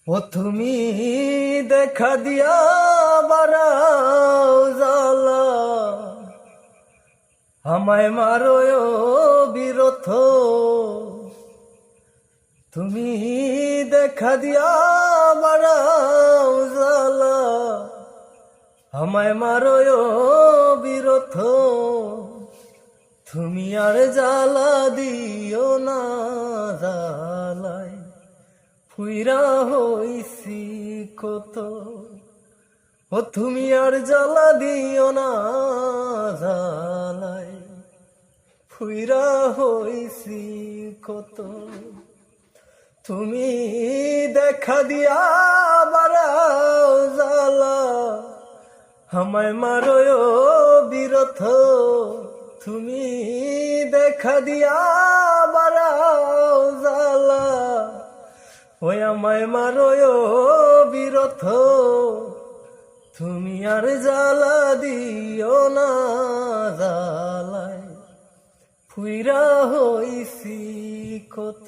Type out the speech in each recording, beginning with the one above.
ও তুমি দেখা দিয়া বারাও জালা, আমায় মারোয় বিরথ। তুমি দেখা দিয়া বারাও জালা, আমায় মারোয় বিরথ। তুমি আর জ্বালা দিও না জ্বালায়, ফুইরা হইছি কত। ও তুমি আর জ্বালা দিও না জ্বালায়, ফুইরা হইছি কত। তুমি দেখা দিয়া বারাও জ্বালা, আমায় মারোয় বিরথ। তুমি দেখা দিয়া বারাও জ্বালা, ওই আমায় মারোয় বিরথ। তুমি আর জ্বালা দিও না জ্বালায়, ফুইরা হইছি কত।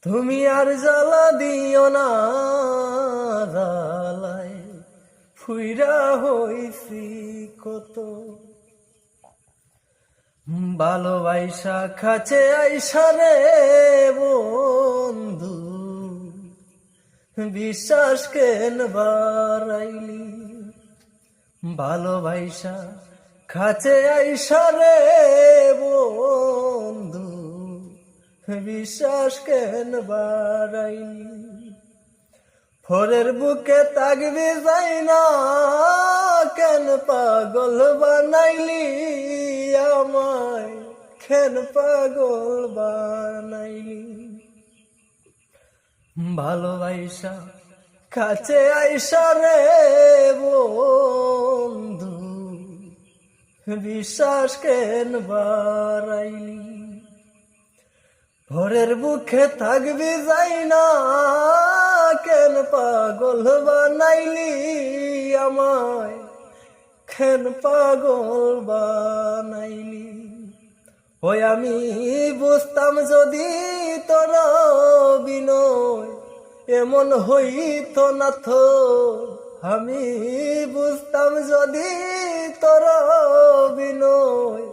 তুমি আর জ্বালা দিও না জ্বালায়, ফুইরা হইছি কত। ভালোবাসা কাছে আইসা রে বন্ধু, বিশ্বাস কেন বারাইলি। ভালোবাসা কাছে আইসা রে বন্ধু, বিশ্বাস কেন বারাইলি। ফরের বুকে তাকবি যাই না, কেন পাগল বানাইলি আমায়, কেন পাগল বানাইলি। ভালোবাসা কাছে আইসা রে বন্ধু, বিশ্বাস কেন বারাইলি। ভোরের বুকে থাকবি যাই না, কেন পাগল বানাইলি আমায়, কেন পাগল বানাইলি। ওই আমি বুঝতাম যদি তোর বিনয় এমন হইত না থো। আমি বুঝতাম যদি তোর বিনয়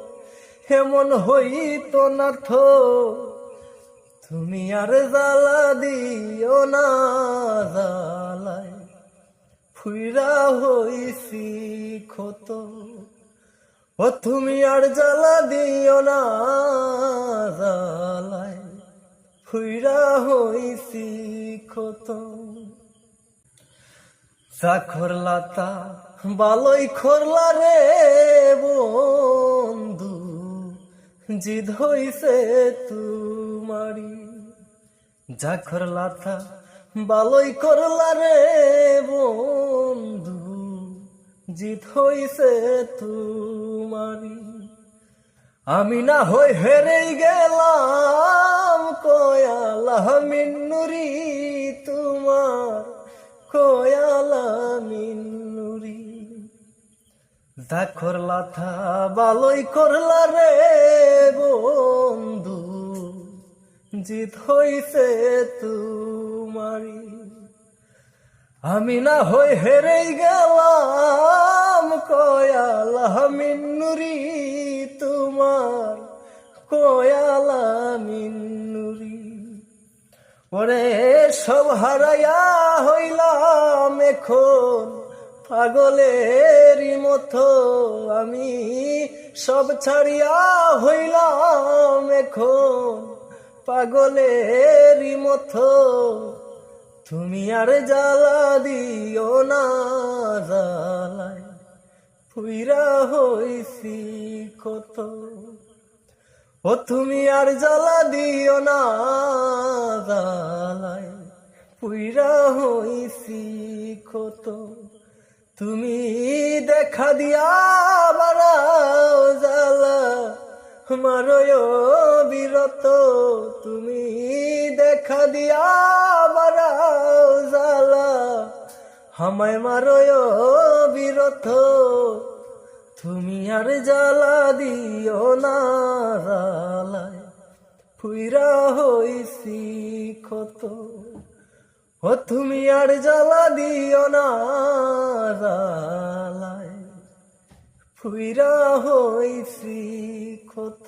এমন হইত না থো। তুমি আর জ্বালা দিও না জ্বালায়, ফুইরা হইছি কত। ও তুমি আর জ্বালা দিও না জ্বালায়, ফুইরা হইছি কত। চাখর লাতা বালই খরলা রে বন্ধু, জিদ হইছে তুমারি। জাখর লাথা বালই করলা রে বন্ধু, জিদ হইছে তুমারি। আমি না হই হেরে গেলাম কয়ালা মিন্নুরি তোমার, কয়ালা মিন্নুরি। জাখর লাথা বালই করলা রে বন্ধু, জিত হইছে তুমারি। আমি না হই হেরে গেলাম কয়ালা মিন্নুরি তোমার, কয়ালা মিন্নুরি। ওরে সব হারাইয়া হইলাম এখন পাগলেরই মতো। আমি সব ছাড়িয়া হইলাম এখন পাগলেরই মতো। তুমি আর জ্বালা দিও না জ্বালায়, ফুইরা হইছি কত। ও তুমি আর জ্বালা দিও না জ্বালায়, ফুইরা হইছি কত। তুমি দেখা দিয়া বারাও জ্বালা, মারোয় বিরত। তুমি দেখা দিয়া বারাও জ্বালা, আমায় মারোয় বিরত। তুমি আর জ্বালা দিও না জ্বালায়, ফুইরা হইছি কত। ও তুমি আর জ্বালা দিও না জ্বালায় ফুইরা হইছি ক্ষত